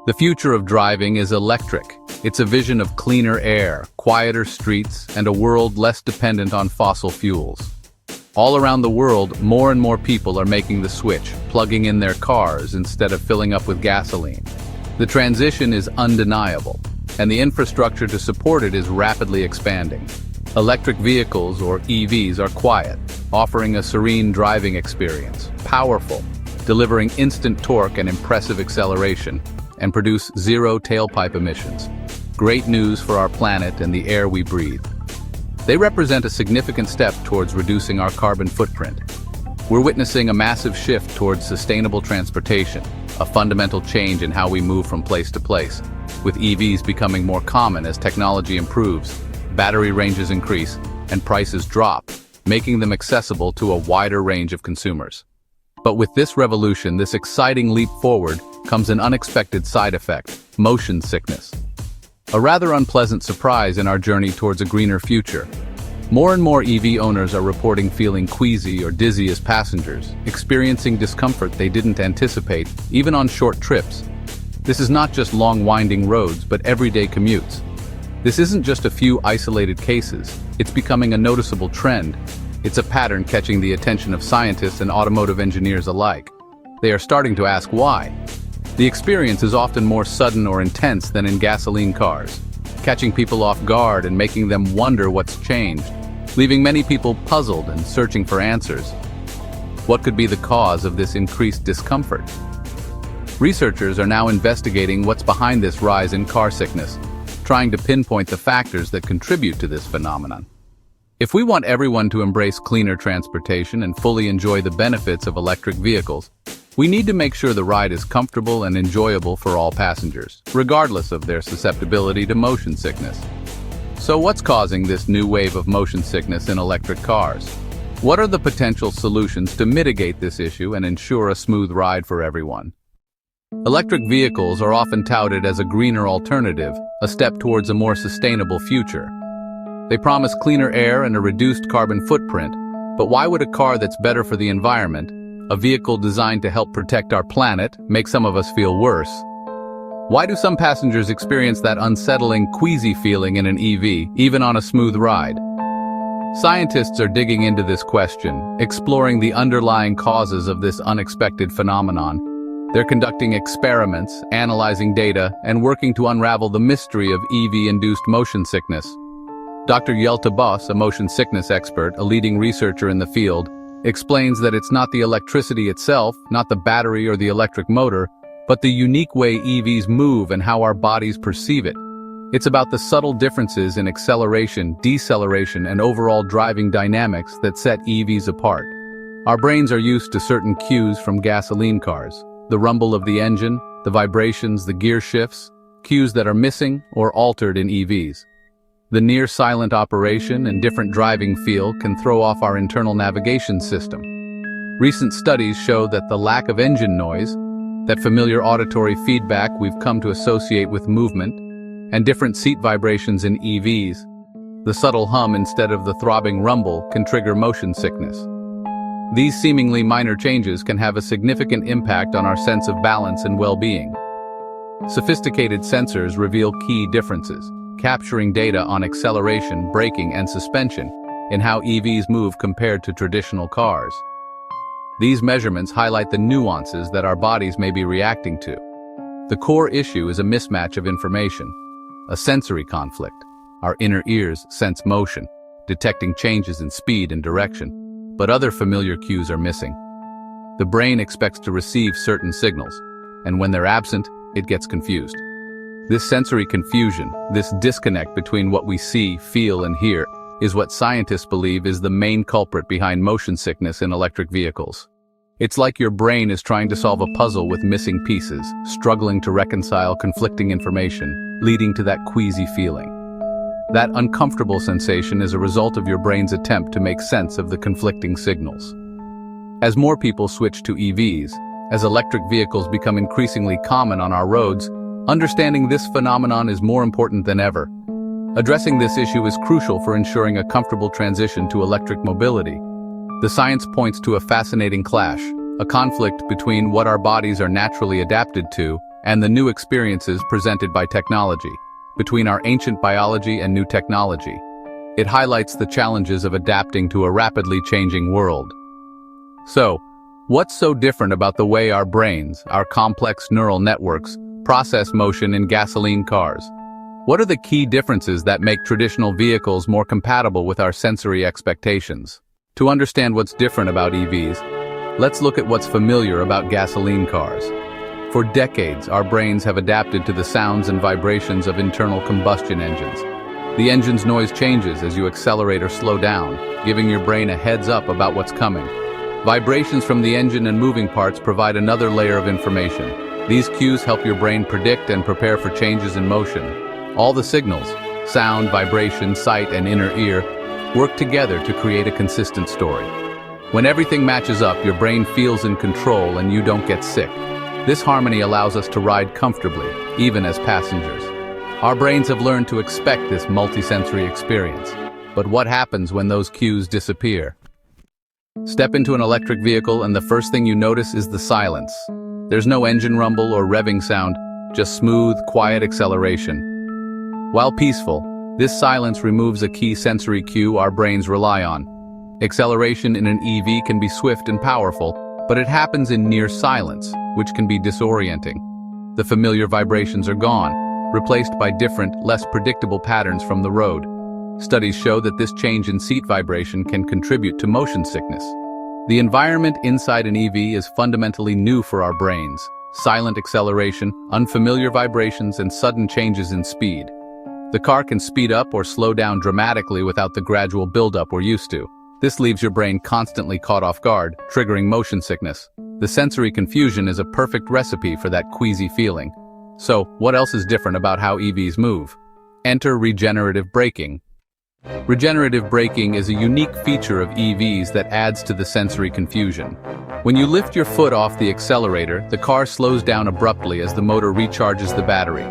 The future of driving is electric. It's a vision of cleaner air, quieter streets, and a world less dependent on fossil fuels. All around the world, more and more people are making the switch, plugging in their cars instead of filling up with gasoline. The transition is undeniable, and the infrastructure to support it is rapidly expanding. Electric vehicles, or EVs, are quiet, offering a serene driving experience, powerful, delivering instant torque and impressive acceleration, and produce zero tailpipe emissions. Great news for our planet and the air we breathe. They represent a significant step towards reducing our carbon footprint. We're witnessing a massive shift towards sustainable transportation, a fundamental change in how we move from place to place, with EVs becoming more common as technology improves, battery ranges increase, and prices drop, making them accessible to a wider range of consumers. But with this revolution, this exciting leap forward, comes an unexpected side effect: motion sickness. A rather unpleasant surprise in our journey towards a greener future. More and more EV owners are reporting feeling queasy or dizzy as passengers, experiencing discomfort they didn't anticipate, even on short trips. This is not just long winding roads, but everyday commutes. This isn't just a few isolated cases, it's becoming a noticeable trend. It's a pattern catching the attention of scientists and automotive engineers alike. They are starting to ask why. The experience is often more sudden or intense than in gasoline cars, catching people off guard and making them wonder what's changed, leaving many people puzzled and searching for answers. What could be the cause of this increased discomfort? Researchers are now investigating what's behind this rise in car sickness, trying to pinpoint the factors that contribute to this phenomenon. If we want everyone to embrace cleaner transportation and fully enjoy the benefits of electric vehicles, we need to make sure the ride is comfortable and enjoyable for all passengers, regardless of their susceptibility to motion sickness. So what's causing this new wave of motion sickness in electric cars? What are the potential solutions to mitigate this issue and ensure a smooth ride for everyone? Electric vehicles are often touted as a greener alternative, a step towards a more sustainable future. They promise cleaner air and a reduced carbon footprint, but why would a car that's better for the environment, a vehicle designed to help protect our planet, make some of us feel worse? Why do some passengers experience that unsettling, queasy feeling in an EV, even on a smooth ride? Scientists are digging into this question, exploring the underlying causes of this unexpected phenomenon. They're conducting experiments, analyzing data, and working to unravel the mystery of EV-induced motion sickness. Dr. Yelta Boss, a motion sickness expert, a leading researcher in the field, explains that it's not the electricity itself, not the battery or the electric motor, but the unique way EVs move and how our bodies perceive it. It's about the subtle differences in acceleration, deceleration, and overall driving dynamics that set EVs apart. Our brains are used to certain cues from gasoline cars: the rumble of the engine, the vibrations, the gear shifts, cues that are missing or altered in EVs. The near-silent operation and different driving feel can throw off our internal navigation system. Recent studies show that the lack of engine noise, that familiar auditory feedback we've come to associate with movement, and different seat vibrations in EVs, the subtle hum instead of the throbbing rumble, can trigger motion sickness. These seemingly minor changes can have a significant impact on our sense of balance and well-being. Sophisticated sensors reveal key differences, capturing data on acceleration, braking, and suspension in how EVs move compared to traditional cars. These measurements highlight the nuances that our bodies may be reacting to. The core issue is a mismatch of information, a sensory conflict. Our inner ears sense motion, detecting changes in speed and direction, but other familiar cues are missing. The brain expects to receive certain signals, and when they're absent, it gets confused. This sensory confusion, this disconnect between what we see, feel, and hear, is what scientists believe is the main culprit behind motion sickness in electric vehicles. It's like your brain is trying to solve a puzzle with missing pieces, struggling to reconcile conflicting information, leading to that queasy feeling. That uncomfortable sensation is a result of your brain's attempt to make sense of the conflicting signals. As more people switch to EVs, as electric vehicles become increasingly common on our roads, understanding this phenomenon is more important than ever. Addressing this issue is crucial for ensuring a comfortable transition to electric mobility. The science points to a fascinating clash, a conflict between what our bodies are naturally adapted to and the new experiences presented by technology, between our ancient biology and new technology. It highlights the challenges of adapting to a rapidly changing world. So, what's so different about the way our brains, our complex neural networks, process motion in gasoline cars? What are the key differences that make traditional vehicles more compatible with our sensory expectations? To understand what's different about EVs, let's look at what's familiar about gasoline cars. For decades, our brains have adapted to the sounds and vibrations of internal combustion engines. The engine's noise changes as you accelerate or slow down, giving your brain a heads up about what's coming. Vibrations from the engine and moving parts provide another layer of information. These cues help your brain predict and prepare for changes in motion. All the signals, sound, vibration, sight, and inner ear, work together to create a consistent story. When everything matches up, your brain feels in control and you don't get sick. This harmony allows us to ride comfortably, even as passengers. Our brains have learned to expect this multisensory experience. But what happens when those cues disappear? Step into an electric vehicle and the first thing you notice is the silence. There's no engine rumble or revving sound, just smooth, quiet acceleration. While peaceful, this silence removes a key sensory cue our brains rely on. Acceleration in an EV can be swift and powerful, but it happens in near silence, which can be disorienting. The familiar vibrations are gone, replaced by different, less predictable patterns from the road. Studies show that this change in seat vibration can contribute to motion sickness. The environment inside an EV is fundamentally new for our brains. Silent acceleration, unfamiliar vibrations, and sudden changes in speed. The car can speed up or slow down dramatically without the gradual buildup we're used to. This leaves your brain constantly caught off guard, triggering motion sickness. The sensory confusion is a perfect recipe for that queasy feeling. So, what else is different about how EVs move? Enter regenerative braking. Regenerative braking is a unique feature of EVs that adds to the sensory confusion. When you lift your foot off the accelerator, the car slows down abruptly as the motor recharges the battery.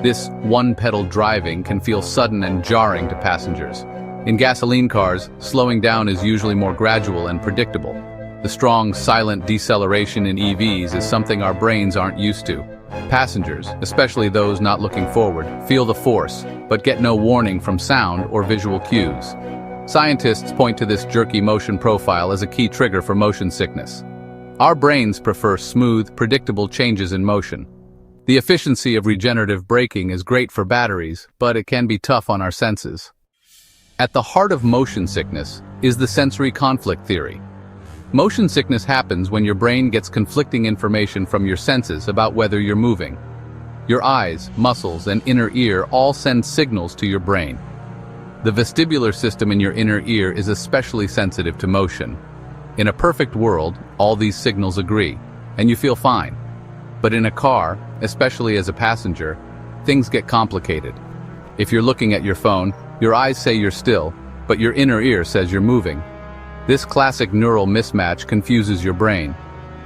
This one-pedal driving can feel sudden and jarring to passengers. In gasoline cars, slowing down is usually more gradual and predictable. The strong, silent deceleration in EVs is something our brains aren't used to. Passengers, especially those not looking forward, feel the force, but get no warning from sound or visual cues. Scientists point to this jerky motion profile as a key trigger for motion sickness. Our brains prefer smooth, predictable changes in motion. The efficiency of regenerative braking is great for batteries, but it can be tough on our senses. At the heart of motion sickness is the sensory conflict theory. Motion sickness happens when your brain gets conflicting information from your senses about whether you're moving. Your eyes, muscles, and inner ear all send signals to your brain. The vestibular system in your inner ear is especially sensitive to motion. In a perfect world, all these signals agree, and you feel fine. But in a car, especially as a passenger, things get complicated. If you're looking at your phone, your eyes say you're still, but your inner ear says you're moving. This classic neural mismatch confuses your brain.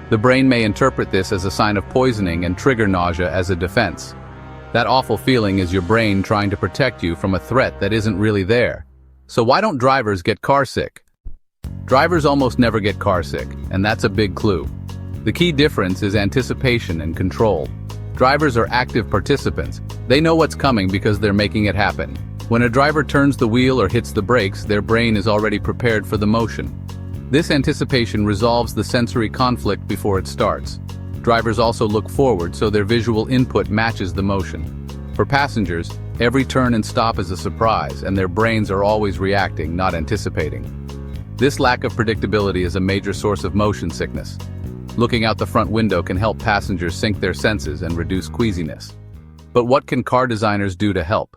The brain may interpret this as a sign of poisoning and trigger nausea as a defense. That awful feeling is your brain trying to protect you from a threat that isn't really there. So why don't drivers get carsick? Drivers almost never get carsick, and that's a big clue. The key difference is anticipation and control. Drivers are active participants. They know what's coming because they're making it happen. When a driver turns the wheel or hits the brakes, their brain is already prepared for the motion. This anticipation resolves the sensory conflict before it starts. Drivers also look forward so their visual input matches the motion. For passengers, every turn and stop is a surprise, and their brains are always reacting, not anticipating. This lack of predictability is a major source of motion sickness. Looking out the front window can help passengers sync their senses and reduce queasiness. But what can car designers do to help?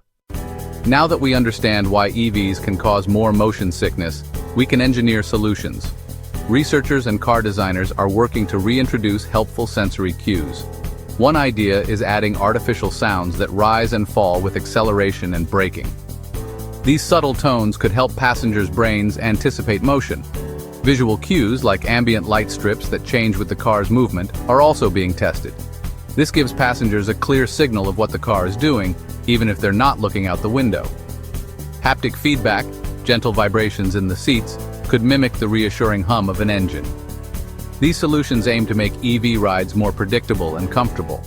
Now that we understand why EVs can cause more motion sickness, we can engineer solutions. Researchers and car designers are working to reintroduce helpful sensory cues. One idea is adding artificial sounds that rise and fall with acceleration and braking. These subtle tones could help passengers' brains anticipate motion. Visual cues, like ambient light strips that change with the car's movement, are also being tested. This gives passengers a clear signal of what the car is doing, even if they're not looking out the window. Haptic feedback, gentle vibrations in the seats, could mimic the reassuring hum of an engine. These solutions aim to make EV rides more predictable and comfortable.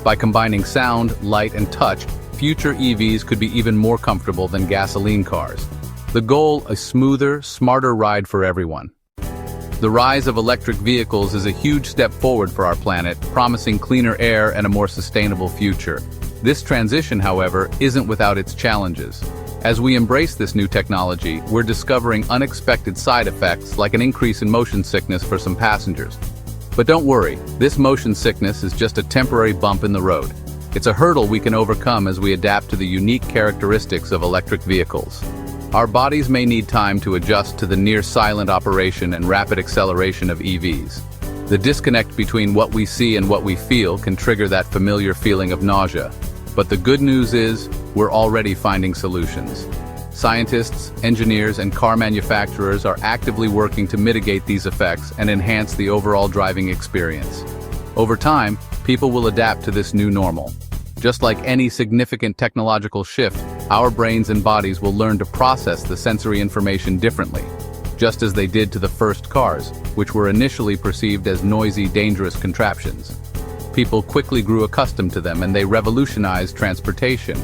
By combining sound, light, and touch, future EVs could be even more comfortable than gasoline cars. The goal, a smoother, smarter ride for everyone. The rise of electric vehicles is a huge step forward for our planet, promising cleaner air and a more sustainable future. This transition, however, isn't without its challenges. As we embrace this new technology, we're discovering unexpected side effects like an increase in motion sickness for some passengers. But don't worry, this motion sickness is just a temporary bump in the road. It's a hurdle we can overcome as we adapt to the unique characteristics of electric vehicles. Our bodies may need time to adjust to the near-silent operation and rapid acceleration of EVs. The disconnect between what we see and what we feel can trigger that familiar feeling of nausea. But the good news is, we're already finding solutions. Scientists, engineers, and car manufacturers are actively working to mitigate these effects and enhance the overall driving experience. Over time, people will adapt to this new normal. Just like any significant technological shift, our brains and bodies will learn to process the sensory information differently, just as they did to the first cars, which were initially perceived as noisy, dangerous contraptions. People quickly grew accustomed to them and they revolutionized transportation.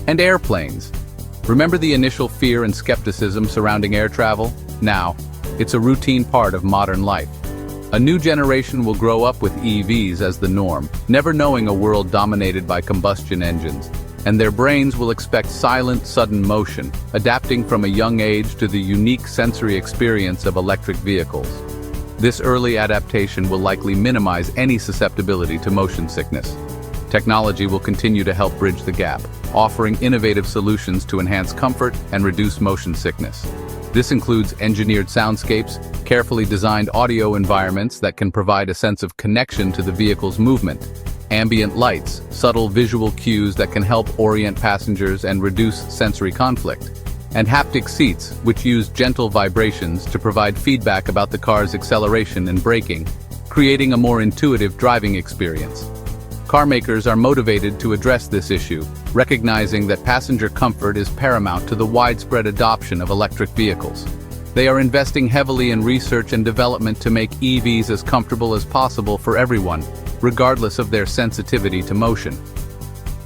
And airplanes. Remember the initial fear and skepticism surrounding air travel? Now, it's a routine part of modern life. A new generation will grow up with EVs as the norm, never knowing a world dominated by combustion engines, and their brains will expect silent, sudden motion, adapting from a young age to the unique sensory experience of electric vehicles. This early adaptation will likely minimize any susceptibility to motion sickness. Technology will continue to help bridge the gap, offering innovative solutions to enhance comfort and reduce motion sickness. This includes engineered soundscapes, carefully designed audio environments that can provide a sense of connection to the vehicle's movement, ambient lights, subtle visual cues that can help orient passengers and reduce sensory conflict, and haptic seats, which use gentle vibrations to provide feedback about the car's acceleration and braking, creating a more intuitive driving experience. Car makers are motivated to address this issue, recognizing that passenger comfort is paramount to the widespread adoption of electric vehicles. They are investing heavily in research and development to make EVs as comfortable as possible for everyone, regardless of their sensitivity to motion.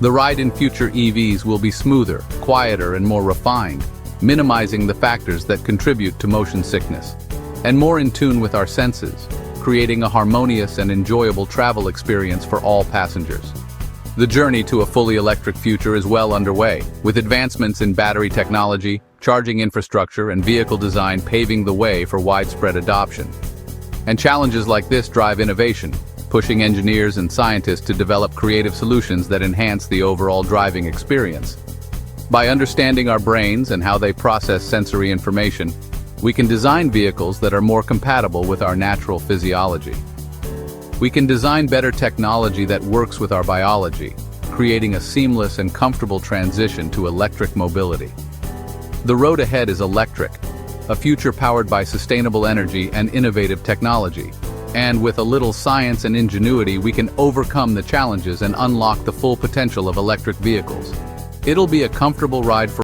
The ride in future EVs will be smoother, quieter, and more refined, minimizing the factors that contribute to motion sickness, and more in tune with our senses, creating a harmonious and enjoyable travel experience for all passengers. The journey to a fully electric future is well underway, with advancements in battery technology, charging infrastructure, and vehicle design paving the way for widespread adoption. And challenges like this drive innovation, pushing engineers and scientists to develop creative solutions that enhance the overall driving experience. By understanding our brains and how they process sensory information, we can design vehicles that are more compatible with our natural physiology. We can design better technology that works with our biology, creating a seamless and comfortable transition to electric mobility. The road ahead is electric, a future powered by sustainable energy and innovative technology. And with a little science and ingenuity, we can overcome the challenges and unlock the full potential of electric vehicles. It'll be a comfortable ride for